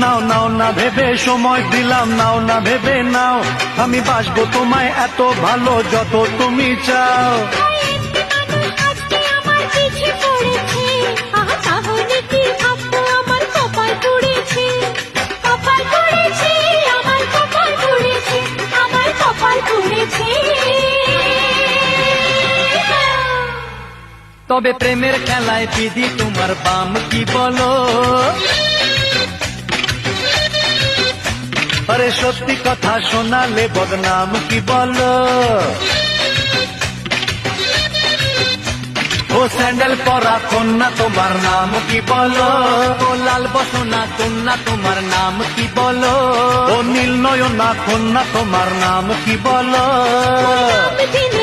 নাও নাও না ভেবে সময় দিলাম, নাও না ভেবে নাও, আমি বাসবো তোমায় এত ভালো যত তুমি চাও। আজকে আমার পিছে পড়েছে, আহা তাহলে কি ভাববো আমার কপাল পুড়েছে, কপাল পুড়েছে, আমার কপাল পুড়েছে, আমার কপাল পুড়েছে। তবে প্রেমের খেলায় বিধি তোমার বাম কি বলো? আরে সত্যি কথা শোনালে বদনাম কি বলো? ও স্যান্ডেল পরা কন্যা তোমার নাম কি বলো? ও লাল বসনা কন্যা তোমার নাম কি বলো? ও নীল নয়না কন্যা তোমার নাম কি বলো? দিনে